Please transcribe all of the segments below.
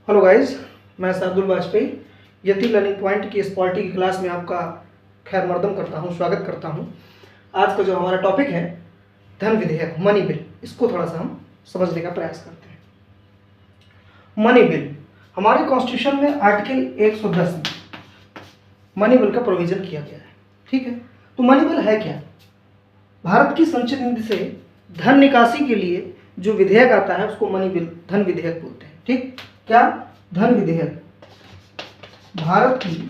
Hello guys, मैं शार्दुल वाजपेयी यति learning point की इस पॉलिटी की क्लास में आपका खैर मकदम करता हूं, स्वागत करता हूं। आज का जो हमारा टॉपिक है धन विधेयक, मनी बिल, इसको थोड़ा सा हम समझने का प्रयास करते हैं। मनी बिल हमारे कॉन्स्टिट्यूशन में आर्टिकल 110 में मनी बिल का प्रोविजन किया गया है। ठीक है, तो मनी बिल है क्या? भारत की संचित निधि से धन निकासी के लिए जो विधेयक आता है उसको मनी बिल, धन विधेयक बोलते हैं। ठीक, क्या? धन विधेयक भारत की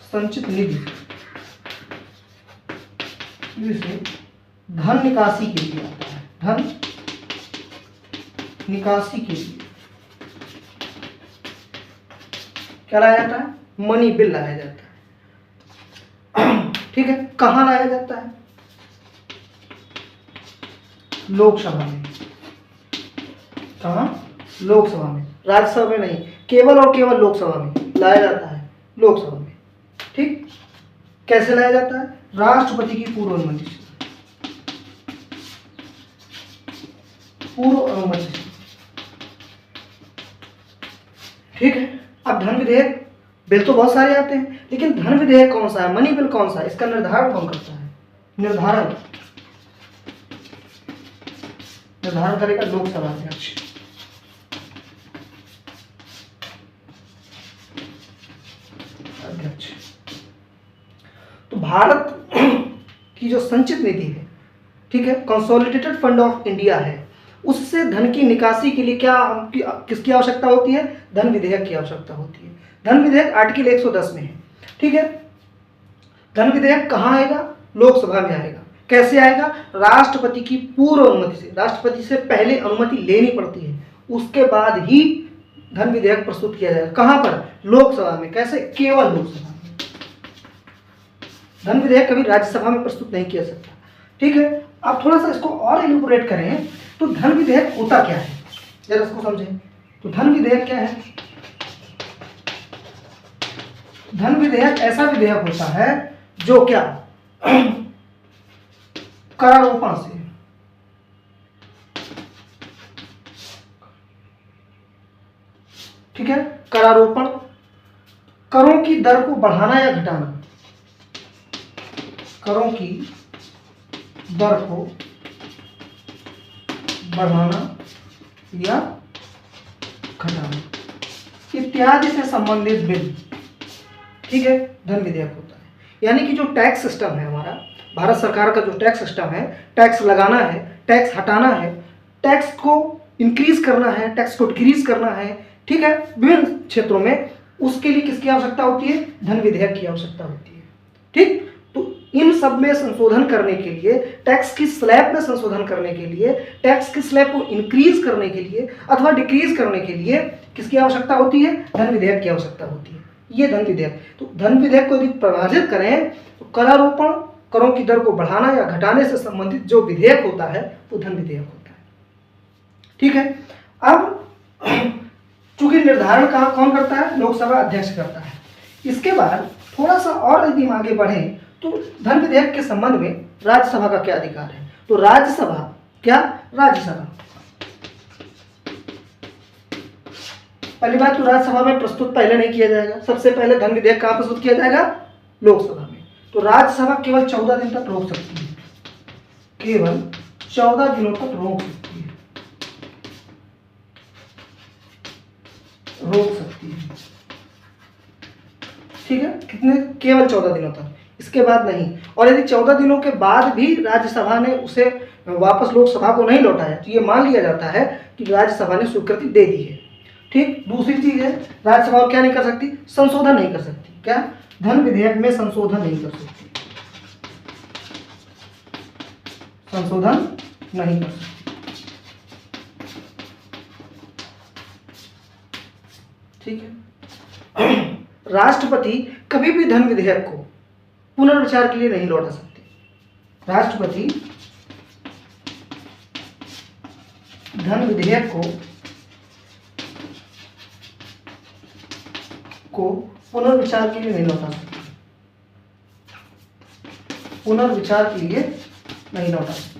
संचित निधि से धन निकासी के लिए आता है। धन निकासी के लिए क्या लाया जाता है? मनी बिल लाया जाता है। ठीक है, कहां लाया जाता है? लोकसभा में। कहां? लोकसभा में, राज्यसभा में नहीं, केवल और केवल लोकसभा में लाया जाता है। लोकसभा में। ठीक, कैसे लाया जाता है? राष्ट्रपति की पूर्व अनुमति से। पूर्व अनुमति से। ठीक है, अब धन विधेयक, बिल तो बहुत सारे आते हैं, लेकिन धन विधेयक कौन सा है, मनी बिल कौन सा है, इसका निर्धारण कौन करता है? निर्धारण करेगा लोकसभा अध्यक्ष। तो भारत की जो संचित निधि है, ठीक है, कंसोलिडेटेड फंड ऑफ इंडिया है, उससे धन की निकासी के लिए किसकी आवश्यकता होती है? धन विधेयक की आवश्यकता होती है। धन विधेयक आर्टिकल 110 में है। ठीक है, धन विधेयक कहाँ आएगा? लोकसभा में आएगा। कैसे आएगा? राष्ट्रपति की पूर्व अनुमति से। राष्ट्रपति से पहले अनुमति लेनी पड़ती है, उसके बाद ही धन विधेयक प्रस्तुत किया जाएगा। कहां पर? लोकसभा में। कैसे? केवल लोकसभा में। धन विधेयक कभी राज्यसभा में प्रस्तुत नहीं किया सकता। ठीक है, अब थोड़ा सा इसको और इलैबोरेट करें तो धन विधेयक होता क्या है, जरा इसको समझें। तो धन विधेयक क्या है? धन विधेयक ऐसा विधेयक होता है जो क्या करारोपण से, ठीक है, करारोपण, करों की दर को बढ़ाना या घटाना, करों की दर को बढ़ाना या घटाना इत्यादि से संबंधित बिल, ठीक है, धन विधेयक होता है। यानी कि जो टैक्स सिस्टम है हमारा, भारत सरकार का जो टैक्स सिस्टम है, टैक्स लगाना है, टैक्स हटाना है, टैक्स को इंक्रीज करना है, टैक्स को डिक्रीज करना है, ठीक है, विभिन्न क्षेत्रों में, उसके लिए किसकी आवश्यकता होती है? धन विधेयक की आवश्यकता होती है। ठीक, तो इन सब में संशोधन करने के लिए, टैक्स की स्लैब में संशोधन करने के लिए, टैक्स की स्लैब को इंक्रीज करने के लिए अथवा डिक्रीज करने के लिए किसकी आवश्यकता होती है? धन विधेयक की आवश्यकता होती है। ये धन विधेयक, तो धन विधेयक को यदि परिभाषित करें तो करारोपण, करों की दर को बढ़ाना या घटाने से संबंधित जो विधेयक होता है वो धन विधेयक होता है। ठीक है, अब चूंकि निर्धारण कौन करता है? लोकसभा अध्यक्ष करता है। इसके बाद थोड़ा सा और यदि हम आगे बढ़ें तो धन विधेयक के संबंध में राज्यसभा का क्या अधिकार है? तो राज्यसभा क्या? राज्यसभा, पहली बात तो राज्यसभा में प्रस्तुत पहले नहीं किया जाएगा। सबसे पहले धन विधेयक कहां प्रस्तुत किया जाएगा? लोकसभा में। तो राज्यसभा केवल 14 दिन तक रोक सकती है, केवल 14 दिनों तक रोक सकती है, रोक सकती है। ठीक है, कितने? केवल 14 दिनों तक, इसके बाद नहीं। और यदि 14 दिनों के बाद भी राज्यसभा ने उसे वापस लोकसभा को नहीं लौटाया तो ये मान लिया जाता है कि राज्यसभा ने स्वीकृति दे दी है। ठीक, दूसरी चीज है, राज्यसभा क्या नहीं कर सकती? संशोधन नहीं कर सकती। क्या? धन विधेयक में संशोधन नहीं कर सकती, संशोधन नहीं कर सकती। ठीक है, राष्ट्रपति कभी भी धन विधेयक को पुनर्विचार के लिए नहीं लौटा सकते। राष्ट्रपति धन विधेयक को पुनर्विचार के लिए नहीं लौटा सकते, पुनर्विचार के लिए नहीं लौटा सकते।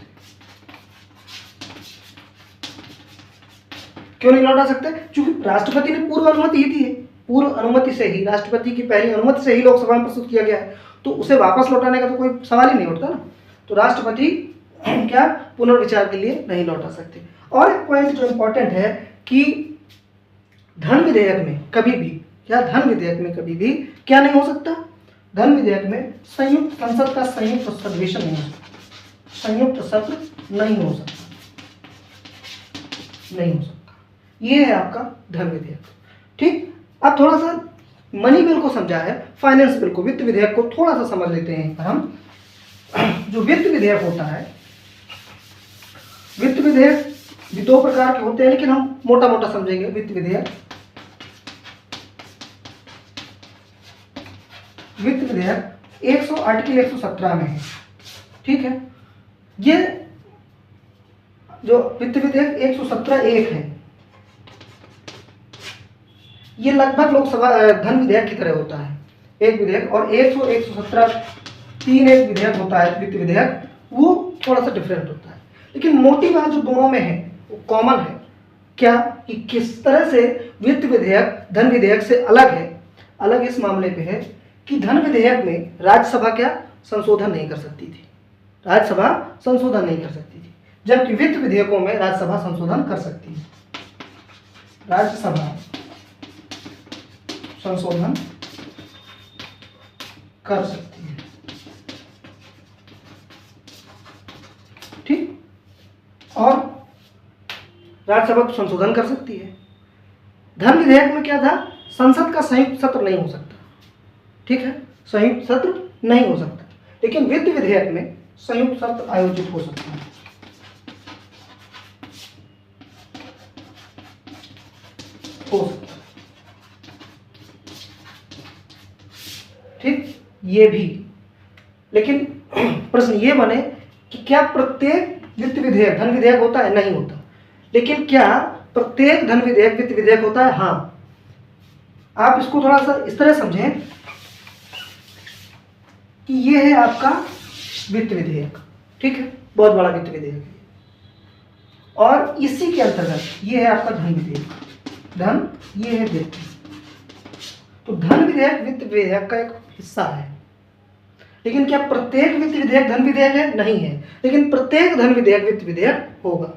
क्यों नहीं लौटा सकते? क्योंकि राष्ट्रपति ने पूर्व अनुमति ही दी है, पूर्व अनुमति से ही, राष्ट्रपति की पहली अनुमति से ही लोकसभा में प्रस्तुत किया गया है, तो उसे वापस लौटाने का तो कोई सवाल ही नहीं उठता ना। तो राष्ट्रपति क्या पुनर्विचार के लिए नहीं लौटा सकते। और एक पॉइंट जो इम्पोर्टेंट है कि धन विधेयक में कभी भी क्या नहीं हो सकता? धन विधेयक में संयुक्त संसद का संयुक्त अधिवेशन नहीं हो सकता, संयुक्त सत्र नहीं हो सकता। ये है आपका धन विधेयक। ठीक, अब थोड़ा सा मनी बिल को समझा है, फाइनेंस बिल को, वित्त विधेयक को थोड़ा सा समझ लेते हैं हम। जो वित्त विधेयक होता है, वित्त विधेयक भी दो प्रकार के होते हैं, लेकिन हम मोटा मोटा समझेंगे। वित्त विधेयक आर्टिकल 117 में है। ठीक है, ये जो वित्त विधेयक 117(1) है, ये लगभग लोकसभा धन विधेयक की तरह होता है, एक विधेयक। और 117(3) एक विधेयक होता है, वित्त विधेयक, वो थोड़ा सा डिफरेंट होता है। लेकिन मोटी बात जो दोनों में है वो कॉमन है, क्या कि किस तरह से वित्त विधेयक धन विधेयक से अलग है। अलग इस मामले पे है कि धन विधेयक में राज्यसभा क्या संशोधन नहीं कर सकती थी, जबकि वित्त विधेयकों में राज्यसभा संशोधन कर सकती है। राज्यसभा संशोधन कर सकती है। ठीक, और राज्यसभा तो संशोधन कर सकती है। धन विधेयक में क्या था? संसद का संयुक्त सत्र नहीं हो सकता। ठीक है, संयुक्त सत्र नहीं हो सकता, लेकिन वित्त विधेयक में संयुक्त सत्र आयोजित हो सकता है। ठीक, ये भी। लेकिन प्रश्न ये बने कि क्या प्रत्येक वित्त विधेयक धन विधेयक होता है? नहीं होता। लेकिन क्या प्रत्येक धन विधेयक वित्त विधेयक होता है? हाँ। आप इसको थोड़ा सा इस तरह समझें कि ये है आपका वित्त विधेयक। ठीक है, बहुत बड़ा वित्त विधेयक है, और इसी के अंतर्गत ये है आपका धन विधेयक। धन, ये है वित्त। तो धन विधेयक वित्त विधेयक का एक हिस्सा है। लेकिन क्या प्रत्येक वित्त विधेयक धन विधेयक है? नहीं है। लेकिन प्रत्येक धन विधेयक वित्त विधेयक होगा।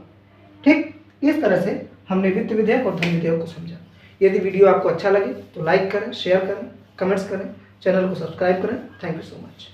ठीक, इस तरह से हमने वित्त विधेयक और धन विधेयक को समझा। यदि वीडियो आपको अच्छा लगे तो लाइक करें, शेयर करें, कमेंट्स करें, चैनल को सब्सक्राइब करें। Thank you so much.